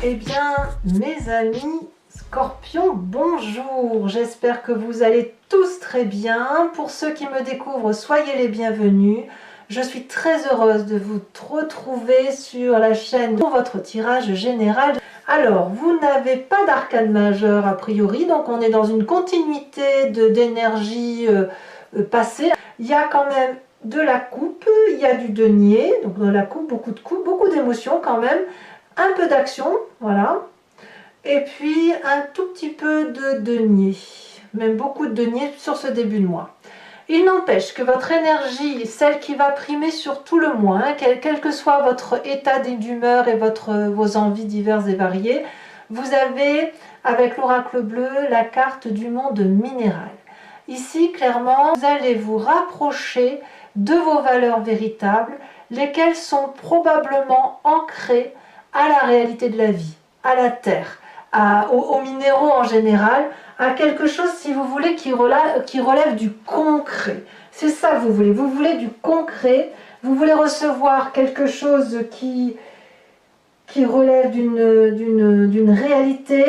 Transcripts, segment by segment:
Eh bien, mes amis Scorpions, bonjour. J'espère que vous allez tous très bien. Pour ceux qui me découvrent, soyez les bienvenus. Je suis très heureuse de vous retrouver sur la chaîne pour votre tirage général. Alors, vous n'avez pas d'arcane majeur a priori, donc on est dans une continuité d'énergie passée. Il y a quand même de la coupe, il y a du denier, donc de la coupe, beaucoup d'émotions quand même. Un peu d'action, voilà, et puis un tout petit peu de denier, même beaucoup de denier sur ce début de mois. Il n'empêche que votre énergie, celle qui va primer sur tout le mois, hein, quel que soit votre état d'humeur et vos envies diverses et variées, vous avez, avec l'oracle bleu, la carte du monde minéral. Ici, clairement, vous allez vous rapprocher de vos valeurs véritables, lesquelles sont probablement ancrées à la réalité de la vie, à la terre, aux minéraux en général, à quelque chose, si vous voulez, qui relève du concret. C'est ça que vous voulez du concret, vous voulez recevoir quelque chose qui relève d'une réalité.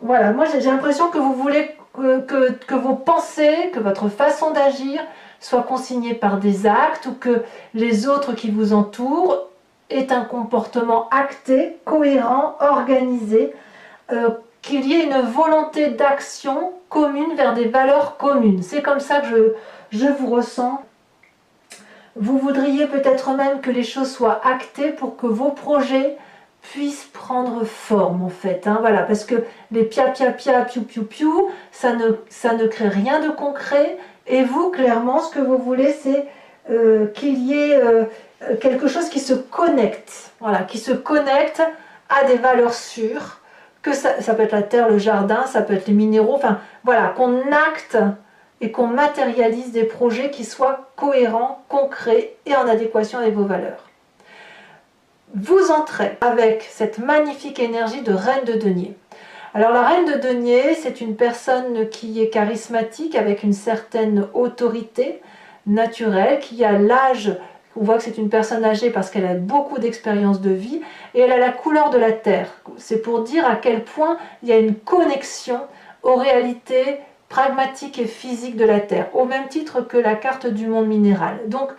Voilà, moi j'ai l'impression que vous voulez que vos pensées, que votre façon d'agir soit consignée par des actes, ou que les autres qui vous entourent est un comportement acté, cohérent, organisé, qu'il y ait une volonté d'action commune vers des valeurs communes. C'est comme ça que je vous ressens. Vous voudriez peut-être même que les choses soient actées pour que vos projets puissent prendre forme, en fait. Hein, voilà, parce que les pia, piou, piou, piou, ça ne crée rien de concret. Et vous, clairement, ce que vous voulez, c'est qu'il y ait quelque chose qui se connecte, voilà, qui se connecte à des valeurs sûres, que ça peut être la terre, le jardin, ça peut être les minéraux, enfin voilà, qu'on acte et qu'on matérialise des projets qui soient cohérents, concrets et en adéquation avec vos valeurs. Vous entrez avec cette magnifique énergie de reine de denier. Alors la reine de denier, c'est une personne qui est charismatique, avec une certaine autorité naturelle, qui a l'âge, on voit que c'est une personne âgée parce qu'elle a beaucoup d'expérience de vie, et elle a la couleur de la terre. C'est pour dire à quel point il y a une connexion aux réalités pragmatiques et physiques de la terre, au même titre que la carte du monde minéral. Donc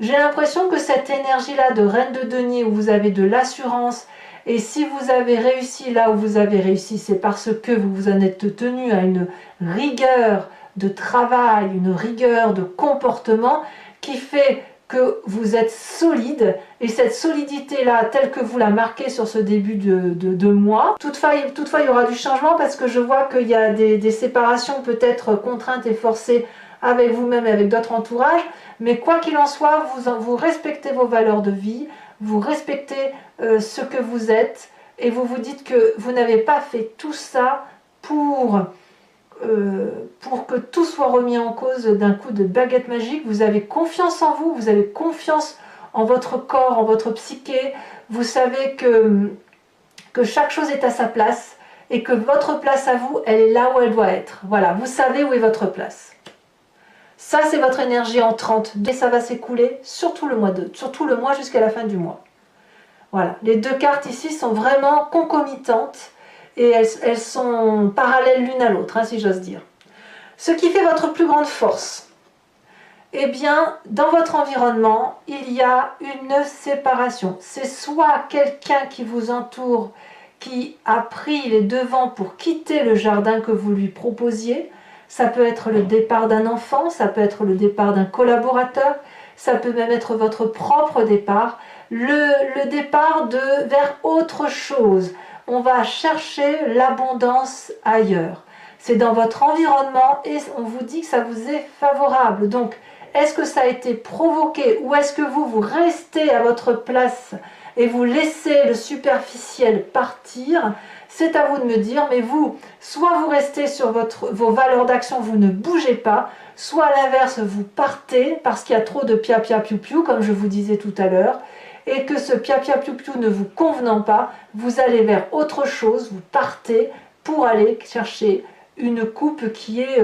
j'ai l'impression que cette énergie-là de reine de denier, où vous avez de l'assurance, et si vous avez réussi là où vous avez réussi, c'est parce que vous vous en êtes tenu à une rigueur de travail, une rigueur de comportement qui fait que vous êtes solide, et cette solidité-là, telle que vous la marquez sur ce début de mois, toutefois il y aura du changement, parce que je vois qu'il y a des séparations peut-être contraintes et forcées avec vous-même et avec d'autres entourages, mais quoi qu'il en soit, vous respectez vos valeurs de vie, vous respectez ce que vous êtes, et vous vous dites que vous n'avez pas fait tout ça pour que tout soit remis en cause d'un coup de baguette magique. Vous avez confiance en vous, vous avez confiance en votre corps, en votre psyché, vous savez que chaque chose est à sa place, et que votre place à vous, elle est là où elle doit être. Voilà, vous savez où est votre place. Ça, c'est votre énergie entrante, et ça va s'écouler sur tout le mois jusqu'à la fin du mois. Voilà, les deux cartes ici sont vraiment concomitantes, et elles sont parallèles l'une à l'autre, hein, si j'ose dire. Ce qui fait votre plus grande force, eh bien, dans votre environnement, il y a une séparation. C'est soit quelqu'un qui vous entoure qui a pris les devants pour quitter le jardin que vous lui proposiez. Ça peut être le départ d'un enfant, ça peut être le départ d'un collaborateur, ça peut même être votre propre départ, le départ vers autre chose. On va chercher l'abondance ailleurs. C'est dans votre environnement, et on vous dit que ça vous est favorable. Donc, est-ce que ça a été provoqué, ou est-ce que vous restez à votre place et vous laissez le superficiel partir? C'est à vous de me dire, mais vous, soit vous restez sur vos valeurs d'action, vous ne bougez pas, soit à l'inverse, vous partez parce qu'il y a trop de pia pia piou piou, comme je vous disais tout à l'heure, et que ce pia pia piou piou ne vous convenant pas, vous allez vers autre chose, vous partez pour aller chercher une coupe qui est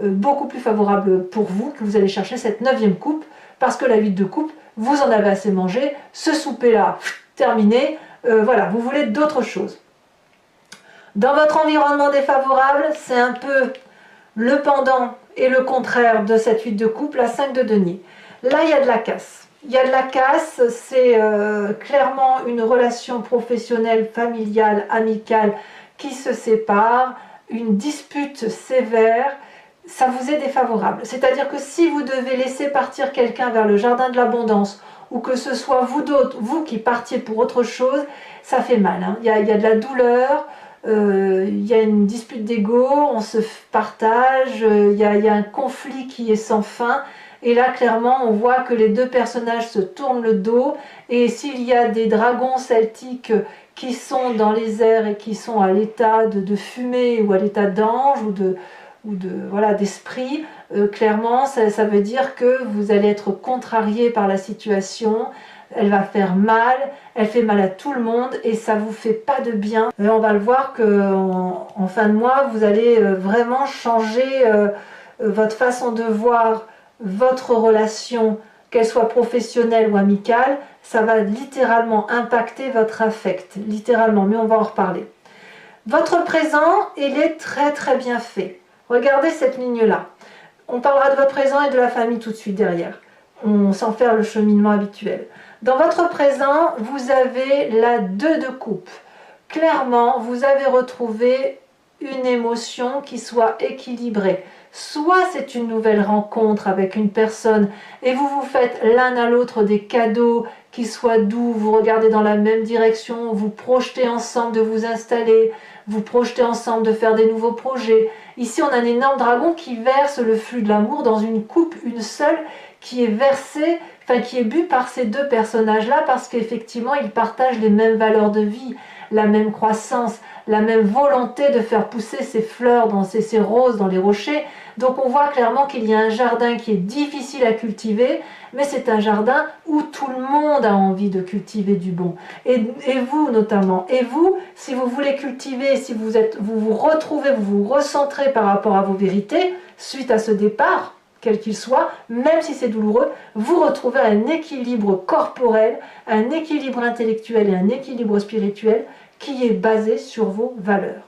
beaucoup plus favorable pour vous, que vous allez chercher cette 9e coupe, parce que la 8 de coupe, vous en avez assez mangé, ce souper-là, terminé, Voilà, vous voulez d'autres choses. Dans votre environnement défavorable, c'est un peu le pendant et le contraire de cette 8 de coupe, la 5 de denier. Là, il y a de la casse. Il y a de la casse, c'est clairement une relation professionnelle, familiale, amicale qui se sépare, une dispute sévère, ça vous est défavorable. C'est-à-dire que si vous devez laisser partir quelqu'un vers le jardin de l'abondance, ou que ce soit vous d'autres, vous qui partiez pour autre chose, ça fait mal. Hein. Il y a de la douleur, il y a une dispute d'ego, on se partage, il y a un conflit qui est sans fin. Et là, clairement, on voit que les deux personnages se tournent le dos. Et s'il y a des dragons celtiques qui sont dans les airs et qui sont à l'état de fumée ou à l'état d'ange voilà, d'esprit, clairement, ça veut dire que vous allez être contrarié par la situation. Elle va faire mal, elle fait mal à tout le monde et ça vous fait pas de bien. On va le voir qu'en fin de mois, vous allez vraiment changer votre façon de voir votre relation, qu'elle soit professionnelle ou amicale. Ça va littéralement impacter votre affect, littéralement, mais on va en reparler. Votre présent, il est très très bien fait. Regardez cette ligne-là. On parlera de votre présent et de la famille tout de suite derrière. On s'en fait le cheminement habituel. Dans votre présent, vous avez la 2 de coupe. Clairement, vous avez retrouvé une émotion qui soit équilibrée. Soit c'est une nouvelle rencontre avec une personne et vous vous faites l'un à l'autre des cadeaux qui soient doux, vous regardez dans la même direction, vous projetez ensemble de vous installer, vous projetez ensemble de faire des nouveaux projets. Ici, on a un énorme dragon qui verse le flux de l'amour dans une coupe, une seule, qui est versée, enfin qui est bu par ces deux personnages-là parce qu'effectivement, ils partagent les mêmes valeurs de vie, la même croissance, la même volonté de faire pousser ces fleurs, ces roses dans les rochers. Donc on voit clairement qu'il y a un jardin qui est difficile à cultiver, mais c'est un jardin où tout le monde a envie de cultiver du bon. Et vous notamment. Et vous, si vous voulez cultiver, si vous vous retrouvez, vous vous recentrez par rapport à vos vérités, suite à ce départ, quel qu'il soit, même si c'est douloureux, vous retrouvez un équilibre corporel, un équilibre intellectuel et un équilibre spirituel qui est basé sur vos valeurs.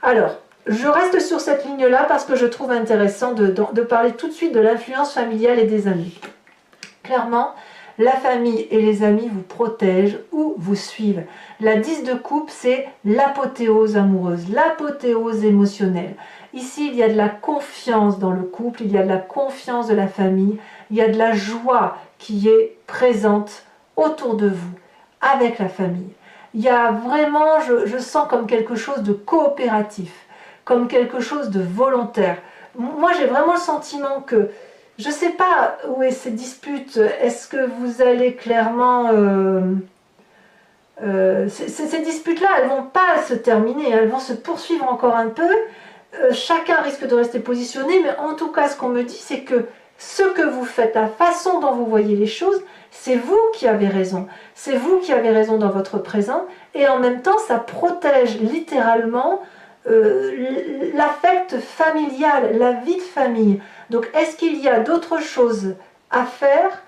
Alors, je reste sur cette ligne-là parce que je trouve intéressant de parler tout de suite de l'influence familiale et des amis. Clairement, la famille et les amis vous protègent ou vous suivent. La 10 de coupe, c'est l'apothéose amoureuse, l'apothéose émotionnelle. Ici, il y a de la confiance dans le couple, il y a de la confiance de la famille, il y a de la joie qui est présente autour de vous, avec la famille. Il y a vraiment, je sens comme quelque chose de coopératif, comme quelque chose de volontaire. Moi, j'ai vraiment le sentiment que, je ne sais pas où est ces disputes, est-ce que vous allez clairement... ces disputes-là, elles ne vont pas se terminer, elles vont se poursuivre encore un peu. Chacun risque de rester positionné, mais en tout cas, ce qu'on me dit, c'est que ce que vous faites, la façon dont vous voyez les choses, c'est vous qui avez raison. C'est vous qui avez raison dans votre présent, et en même temps, ça protège littéralement l'affect familial, la vie de famille. Donc, est-ce qu'il y a d'autres choses à faire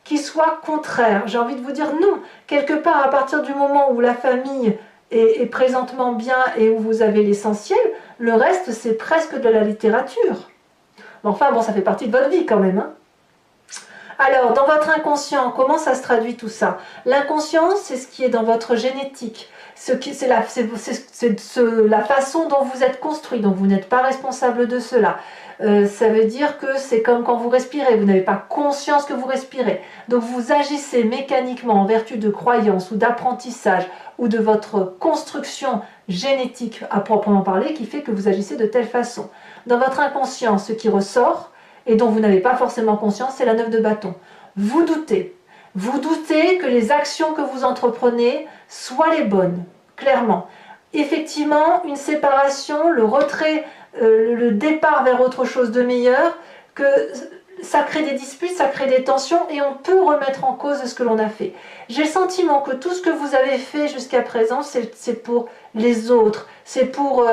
qui soient contraires? J'ai envie de vous dire non. Quelque part, à partir du moment où la famille est présentement bien et où vous avez l'essentiel, le reste, c'est presque de la littérature. Enfin, bon, ça fait partie de votre vie quand même. Hein. Alors, dans votre inconscient, comment ça se traduit tout ça? L'inconscient, c'est ce qui est dans votre génétique. C'est la façon dont vous êtes construit, donc vous n'êtes pas responsable de cela. Ça veut dire que c'est comme quand vous respirez, vous n'avez pas conscience que vous respirez. Donc vous agissez mécaniquement en vertu de croyances ou d'apprentissage ou de votre construction génétique à proprement parler qui fait que vous agissez de telle façon. Dans votre inconscient, ce qui ressort et dont vous n'avez pas forcément conscience, c'est la 9 de bâton. Vous doutez. Vous doutez que les actions que vous entreprenez soient les bonnes, clairement. Effectivement, une séparation, le retrait, le départ vers autre chose de meilleur, que ça crée des disputes, ça crée des tensions et on peut remettre en cause ce que l'on a fait. J'ai le sentiment que tout ce que vous avez fait jusqu'à présent, c'est pour les autres, c'est pour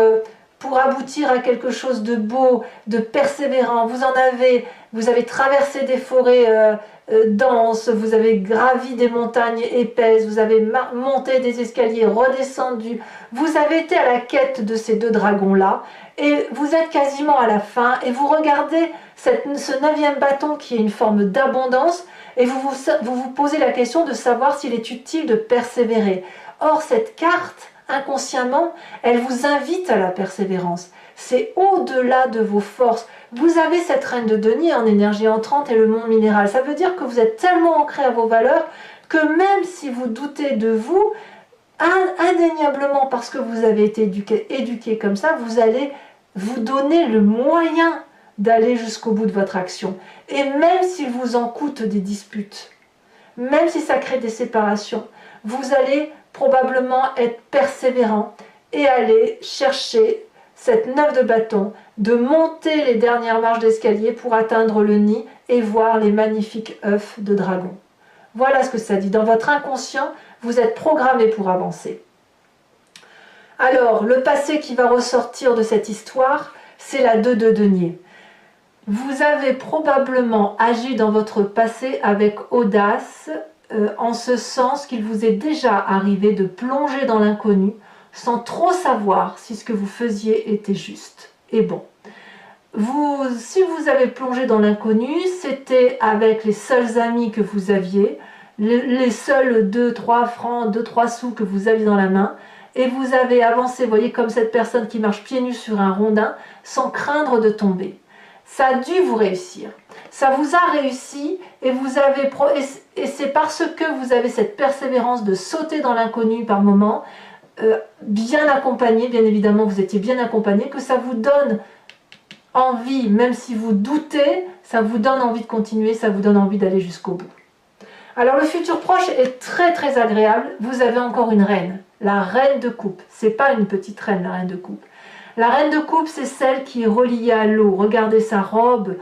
aboutir à quelque chose de beau, de persévérant. Vous avez traversé des forêts dense, vous avez gravi des montagnes épaisses, vous avez monté des escaliers, redescendu, vous avez été à la quête de ces 2 dragons-là, et vous êtes quasiment à la fin, et vous regardez ce 9e bâton qui est une forme d'abondance, et vous vous posez la question de savoir s'il est utile de persévérer. Or, cette carte, inconsciemment, elle vous invite à la persévérance. C'est au-delà de vos forces. Vous avez cette reine de denier en énergie entrante et le monde minéral. Ça veut dire que vous êtes tellement ancré à vos valeurs que même si vous doutez de vous, indéniablement parce que vous avez été éduqué comme ça, vous allez vous donner le moyen d'aller jusqu'au bout de votre action. Et même s'il vous en coûte des disputes, même si ça crée des séparations, vous allez probablement être persévérant et aller chercher cette 9 de bâton, de monter les dernières marches d'escalier pour atteindre le nid et voir les magnifiques œufs de dragon. Voilà ce que ça dit. Dans votre inconscient, vous êtes programmé pour avancer. Alors, le passé qui va ressortir de cette histoire, c'est la 2 de denier. Vous avez probablement agi dans votre passé avec audace, en ce sens qu'il vous est déjà arrivé de plonger dans l'inconnu sans trop savoir si ce que vous faisiez était juste et bon. Si vous avez plongé dans l'inconnu, c'était avec les seuls amis que vous aviez, les seuls 2-3 francs, 2-3 sous que vous aviez dans la main, et vous avez avancé, vous voyez, comme cette personne qui marche pieds nus sur un rondin, sans craindre de tomber. Ça a dû vous réussir. Ça vous a réussi et c'est parce que vous avez cette persévérance de sauter dans l'inconnu par moment, bien accompagné, bien évidemment vous étiez bien accompagné, que ça vous donne envie, même si vous doutez, ça vous donne envie de continuer, ça vous donne envie d'aller jusqu'au bout. Alors le futur proche est très très agréable. Vous avez encore une reine, la reine de coupe. C'est pas une petite reine, la reine de coupe. La reine de coupe, c'est celle qui est reliée à l'eau. Regardez, sa robe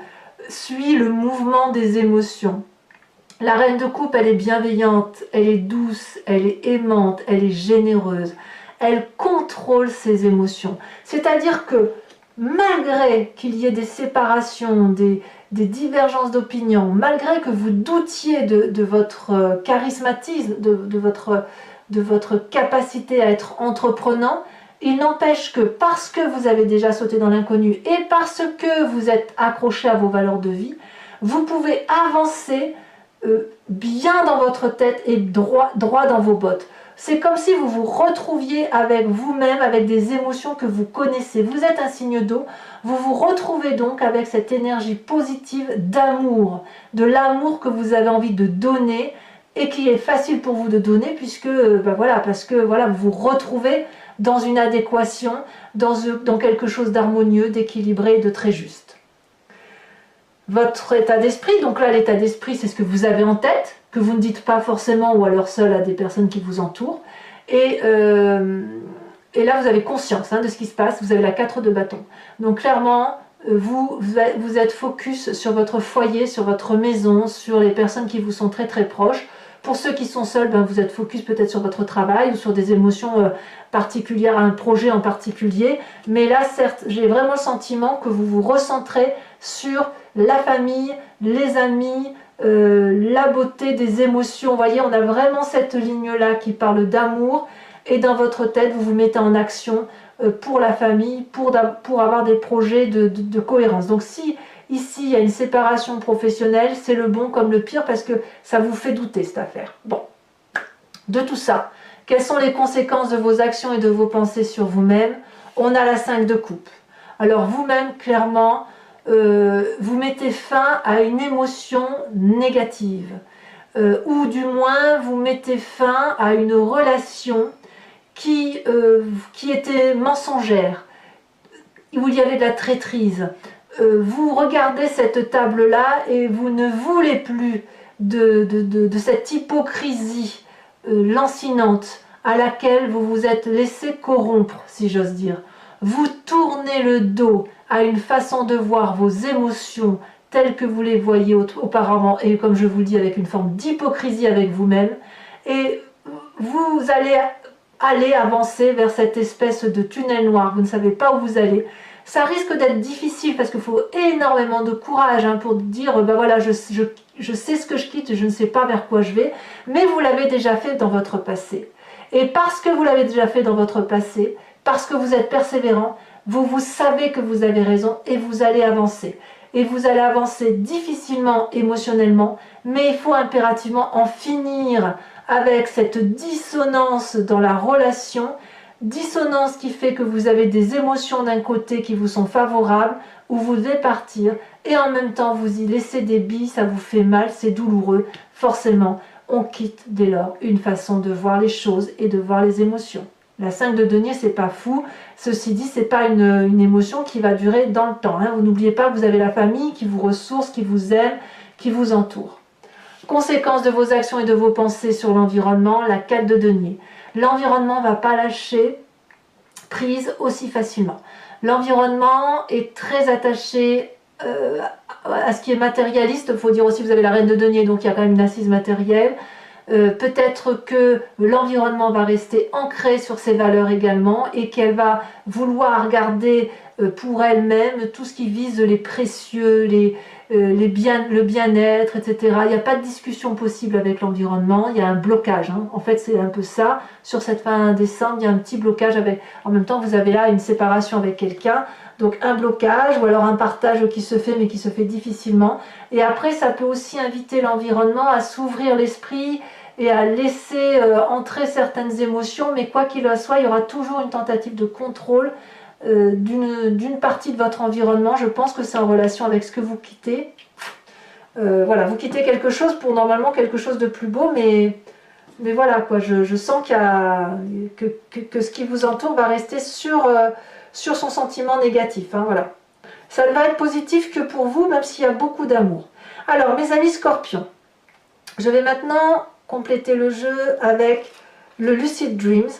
suit le mouvement des émotions. La reine de coupe, elle est bienveillante, elle est douce, elle est aimante, elle est généreuse. Elle contrôle ses émotions. C'est-à-dire que malgré qu'il y ait des séparations, des divergences d'opinion, malgré que vous doutiez de votre charismatisme, de votre capacité à être entreprenant, il n'empêche que parce que vous avez déjà sauté dans l'inconnu et parce que vous êtes accroché à vos valeurs de vie, vous pouvez avancer bien dans votre tête et droit dans vos bottes. C'est comme si vous vous retrouviez avec vous-même, avec des émotions que vous connaissez. Vous êtes un signe d'eau, vous vous retrouvez donc avec cette énergie positive d'amour, de l'amour que vous avez envie de donner et qui est facile pour vous de donner puisque, parce que vous vous retrouvez dans une adéquation, dans quelque chose d'harmonieux, d'équilibré et de très juste. Votre état d'esprit, donc là l'état d'esprit c'est ce que vous avez en tête, que vous ne dites pas forcément ou alors seul à des personnes qui vous entourent. Et là vous avez conscience de ce qui se passe, vous avez la 4 de bâton. Donc clairement, vous êtes focus sur votre foyer, sur votre maison, sur les personnes qui vous sont très très proches. Pour ceux qui sont seuls, vous êtes focus peut-être sur votre travail ou sur des émotions particulières à un projet en particulier. Mais là, certes, j'ai vraiment le sentiment que vous vous recentrez sur la famille, les amis, la beauté des émotions. Vous voyez, on a vraiment cette ligne-là qui parle d'amour. Et dans votre tête, vous vous mettez en action pour la famille, pour avoir des projets de cohérence. Donc si ici, il y a une séparation professionnelle, c'est le bon comme le pire parce que ça vous fait douter cette affaire. Bon, de tout ça, quelles sont les conséquences de vos actions et de vos pensées sur vous-même? On a la 5 de coupe. Alors vous-même, clairement, vous mettez fin à une émotion négative. Ou du moins, vous mettez fin à une relation qui était mensongère, où il y avait de la traîtrise. Vous regardez cette table-là et vous ne voulez plus de cette hypocrisie lancinante à laquelle vous vous êtes laissé corrompre, si j'ose dire. Vous tournez le dos à une façon de voir vos émotions telles que vous les voyiez auparavant et comme je vous le dis avec une forme d'hypocrisie avec vous-même et vous allez avancer vers cette espèce de tunnel noir, vous ne savez pas où vous allez. Ça risque d'être difficile parce qu'il faut énormément de courage pour dire je sais ce que je quitte, je ne sais pas vers quoi je vais, mais vous l'avez déjà fait dans votre passé. Et parce que vous l'avez déjà fait dans votre passé, parce que vous êtes persévérant, vous savez que vous avez raison et vous allez avancer. Et vous allez avancer difficilement émotionnellement, mais il faut impérativement en finir avec cette dissonance dans la relation, dissonance qui fait que vous avez des émotions d'un côté qui vous sont favorables, où vous devez partir, et en même temps vous y laissez des billes, ça vous fait mal, c'est douloureux, forcément on quitte dès lors une façon de voir les choses et de voir les émotions. La 5 de denier, c'est pas fou. Ceci dit, c'est pas une émotion qui va durer dans le temps. Hein. Vous n'oubliez pas que vous avez la famille qui vous ressource, qui vous aime, qui vous entoure. Conséquence de vos actions et de vos pensées sur l'environnement, la 4 de denier. L'environnement ne va pas lâcher prise aussi facilement. L'environnement est très attaché à ce qui est matérialiste. Il faut dire aussi que vous avez la reine de denier, donc il y a quand même une assise matérielle. Peut-être que l'environnement va rester ancré sur ses valeurs également et qu'elle va vouloir garder pour elle-même tout ce qui vise les précieux, le bien-être, etc. Il n'y a pas de discussion possible avec l'environnement, il y a un blocage. Hein. En fait, c'est un peu ça. Sur cette fin décembre, il y a un petit blocage avec. En même temps, vous avez là une séparation avec quelqu'un. Donc un blocage ou alors un partage qui se fait mais qui se fait difficilement. Et après, ça peut aussi inviter l'environnement à s'ouvrir l'esprit et à laisser entrer certaines émotions, mais quoi qu'il en soit, il y aura toujours une tentative de contrôle d'une partie de votre environnement. Je pense que c'est en relation avec ce que vous quittez. Voilà, vous quittez quelque chose pour normalement quelque chose de plus beau, mais voilà, quoi, je sens que ce qui vous entoure va rester sur son sentiment négatif. Hein, voilà. Ça ne va être positif que pour vous, même s'il y a beaucoup d'amour. Alors, mes amis scorpions, je vais maintenant compléter le jeu avec le Lucid Dreams,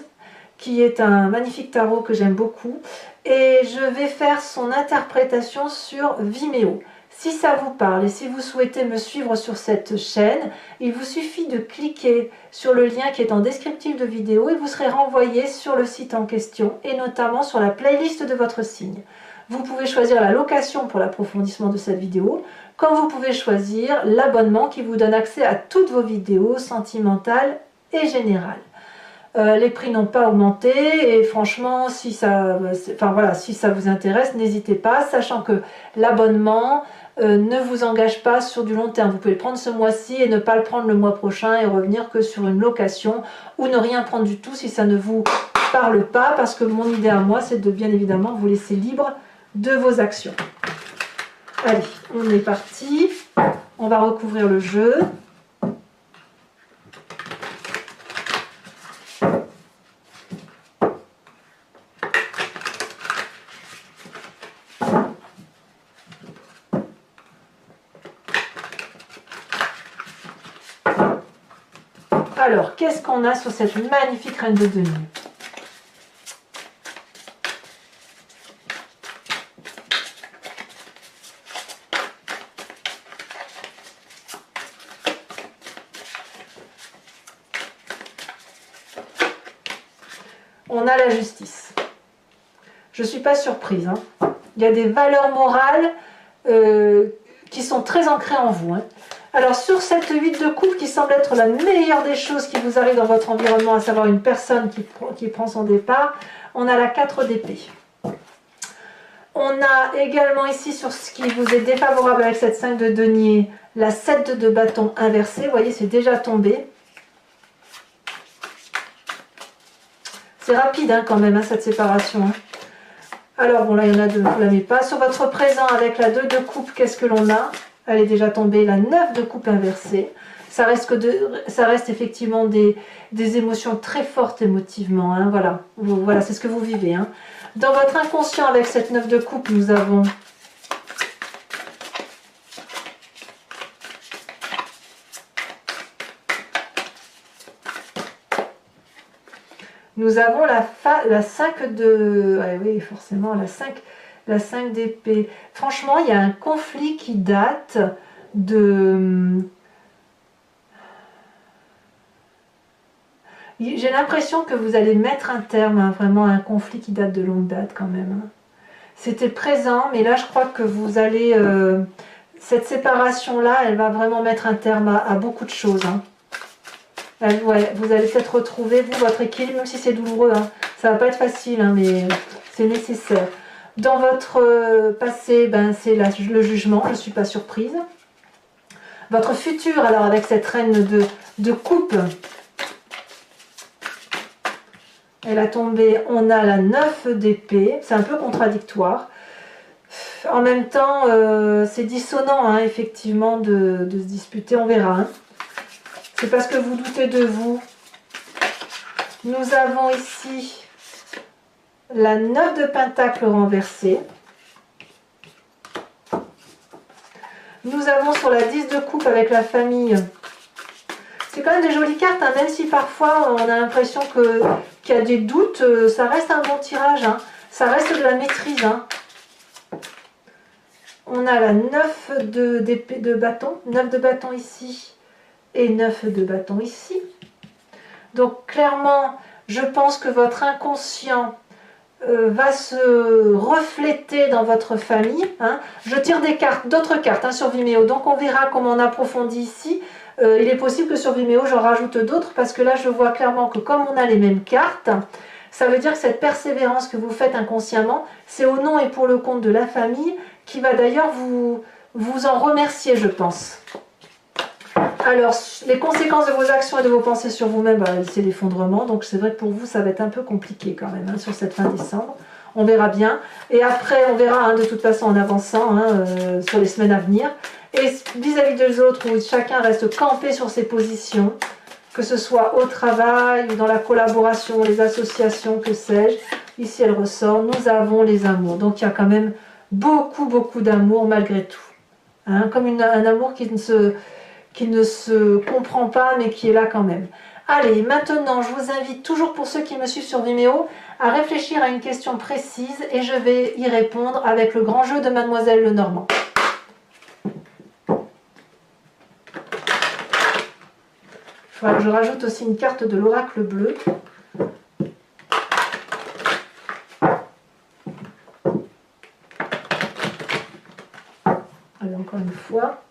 qui est un magnifique tarot que j'aime beaucoup, et je vais faire son interprétation sur Vimeo. Si ça vous parle et si vous souhaitez me suivre sur cette chaîne, il vous suffit de cliquer sur le lien qui est en descriptif de vidéo et vous serez renvoyé sur le site en question et notamment sur la playlist de votre signe. Vous pouvez choisir la location pour l'approfondissement de cette vidéo, comme vous pouvez choisir l'abonnement qui vous donne accès à toutes vos vidéos sentimentales et générales. Les prix n'ont pas augmenté et franchement, si ça vous intéresse, n'hésitez pas, sachant que l'abonnement ne vous engage pas sur du long terme. Vous pouvez le prendre ce mois-ci et ne pas le prendre le mois prochain et revenir que sur une location ou ne rien prendre du tout si ça ne vous parle pas, parce que mon idée à moi, c'est de bien évidemment vous laisser libre de vos actions. Allez, on est parti. On va recouvrir le jeu. Alors, qu'est-ce qu'on a sur cette magnifique reine de denier? On a la justice. Je ne suis pas surprise. Hein. Il y a des valeurs morales qui sont très ancrées en vous. Hein. Alors sur cette 8 de coupe qui semble être la meilleure des choses qui vous arrive dans votre environnement, à savoir une personne qui prend son départ, on a la 4 d'épée. On a également ici, sur ce qui vous est défavorable avec cette 5 de denier, la 7 de bâton inversée. Vous voyez, c'est déjà tombé. C'est rapide hein, quand même, hein, cette séparation. Hein. Alors, bon, là, il y en a deux, ne vous la mettez pas. Sur votre présent, avec la 2 de coupe, qu'est-ce que l'on a? Elle est déjà tombée, la 9 de coupe inversée. Ça reste effectivement des émotions très fortes émotivement. Hein, voilà, voilà c'est ce que vous vivez. Hein. Dans votre inconscient, avec cette 9 de coupe, nous avons la 5 de... Ah oui, forcément, la 5 d'épée. Franchement, il y a un conflit qui date de... J'ai l'impression que vous allez mettre un terme à vraiment un conflit qui date de longue date quand même. C'était présent, mais là, je crois que vous allez... cette séparation-là, elle va vraiment mettre un terme à beaucoup de choses. Hein. Ouais, vous allez peut-être retrouver, vous, votre équilibre, même si c'est douloureux. Hein. Ça va pas être facile, hein, mais c'est nécessaire. Dans votre passé, ben, c'est le jugement, je ne suis pas surprise. Votre futur, alors avec cette reine de coupe, elle a tombé, on a la 9 d'épée, c'est un peu contradictoire. En même temps, c'est dissonant, hein, effectivement, de se disputer, on verra. Hein. C'est parce que vous doutez de vous. Nous avons ici la 9 de pentacle renversée. Nous avons sur la 10 de coupe avec la famille. C'est quand même des jolies cartes, hein, même si parfois on a l'impression qu'il y a des doutes, ça reste un bon tirage. Hein. Ça reste de la maîtrise. Hein. On a la 9 de bâton, 9 de bâton ici et 9 de bâton ici. Donc clairement, je pense que votre inconscient va se refléter dans votre famille. Hein. Je tire des cartes, d'autres cartes hein, sur Vimeo, donc on verra comment on approfondit ici. Il est possible que sur Vimeo, j'en rajoute d'autres parce que là, je vois clairement que comme on a les mêmes cartes, ça veut dire que cette persévérance que vous faites inconsciemment, c'est au nom et pour le compte de la famille qui va d'ailleurs vous en remercier, je pense. Alors, les conséquences de vos actions et de vos pensées sur vous-même, bah, c'est l'effondrement. Donc, c'est vrai que pour vous, ça va être un peu compliqué quand même hein, sur cette fin décembre. On verra bien. Et après, on verra hein, de toute façon en avançant hein, sur les semaines à venir. Et vis-à-vis des autres, où chacun reste campé sur ses positions, que ce soit au travail ou dans la collaboration, les associations, que sais-je. Ici, elle ressort. Nous avons les amours. Donc, il y a quand même beaucoup d'amour malgré tout. Hein, comme un amour qui ne se comprend pas mais qui est là quand même. Allez, maintenant je vous invite toujours pour ceux qui me suivent sur Vimeo à réfléchir à une question précise et je vais y répondre avec le grand jeu de Mademoiselle Lenormand. Il faudra que je rajoute aussi une carte de l'oracle bleu. Allez, encore une fois.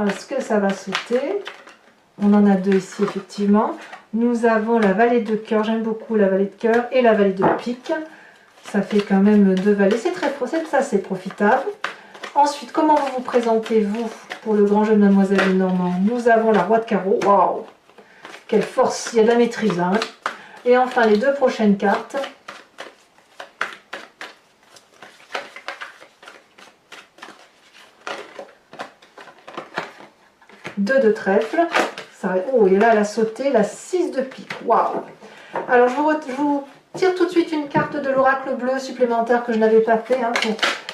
Est-ce que ça va sauter? On en a deux ici effectivement. Nous avons la vallée de cœur, j'aime beaucoup la vallée de cœur et la vallée de pique. Ça fait quand même deux vallées, c'est ça c'est profitable. Ensuite, comment vous vous présentez vous pour le grand jeu de Mademoiselle Lenormand? Nous avons la roi de carreau, waouh, quelle force, il y a de la maîtrise. Hein. Et enfin les deux prochaines cartes. 2 de trèfle. Ça, oh, et là, elle a sauté la 6 de pique. Waouh! Alors, je vous tire tout de suite une carte de l'oracle bleu supplémentaire que je n'avais pas fait. Hein,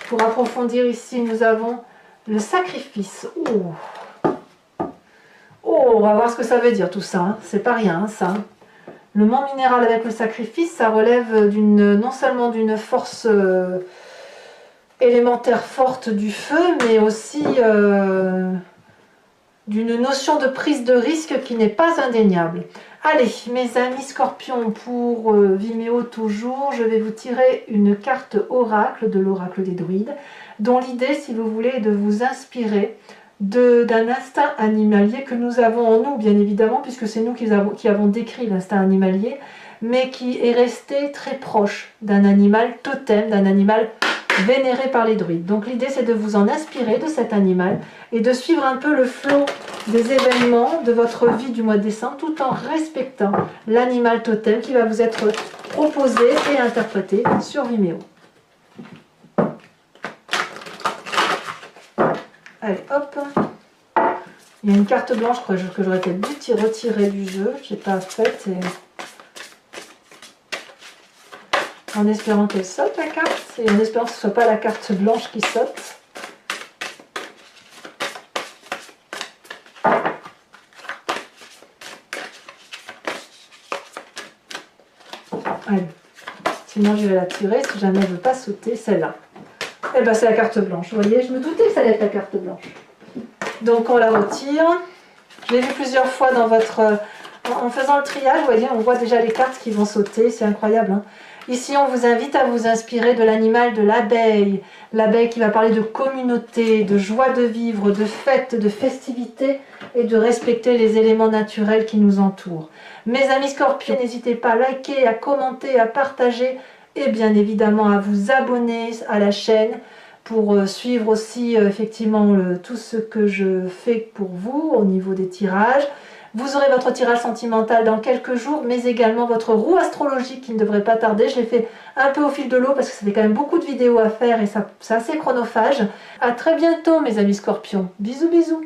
pour approfondir ici, nous avons le sacrifice. Oh. Oh, on va voir ce que ça veut dire tout ça. Hein. C'est pas rien, hein, ça. Le monde minéral avec le sacrifice, ça relève non seulement d'une force élémentaire forte du feu, mais aussi d'une notion de prise de risque qui n'est pas indéniable. Allez, mes amis scorpions, pour Vimeo toujours, je vais vous tirer une carte oracle de l'oracle des druides, dont l'idée, si vous voulez, est de vous inspirer d'un instinct animalier que nous avons en nous, bien évidemment, puisque c'est nous qui avons décrit l'instinct animalier, mais qui est resté très proche d'un animal totem, d'un animal vénéré par les druides. Donc l'idée c'est de vous en inspirer de cet animal et de suivre un peu le flot des événements de votre vie du mois de décembre tout en respectant l'animal totem qui va vous être proposé et interprété sur Vimeo. Allez hop, il y a une carte blanche que j'aurais peut-être dû retirer du jeu, je n'ai pas faite en espérant qu'elle saute la carte et en espérant que ce ne soit pas la carte blanche qui saute. Allez. Sinon, je vais la tirer si jamais elle ne veut pas sauter, celle-là. Eh ben, c'est la carte blanche. Vous voyez, je me doutais que ça allait être la carte blanche. Donc, on la retire. Je l'ai vu plusieurs fois dans votre... En faisant le triage, vous voyez, on voit déjà les cartes qui vont sauter. C'est incroyable, hein. Ici, on vous invite à vous inspirer de l'animal de l'abeille. L'abeille qui va parler de communauté, de joie de vivre, de fête, de festivité et de respecter les éléments naturels qui nous entourent. Mes amis scorpions, n'hésitez pas à liker, à commenter, à partager et bien évidemment à vous abonner à la chaîne pour suivre aussi effectivement tout ce que je fais pour vous au niveau des tirages. Vous aurez votre tirage sentimental dans quelques jours, mais également votre roue astrologique qui ne devrait pas tarder. Je l'ai fait un peu au fil de l'eau parce que ça fait quand même beaucoup de vidéos à faire et c'est assez chronophage. À très bientôt mes amis scorpions. Bisous bisous.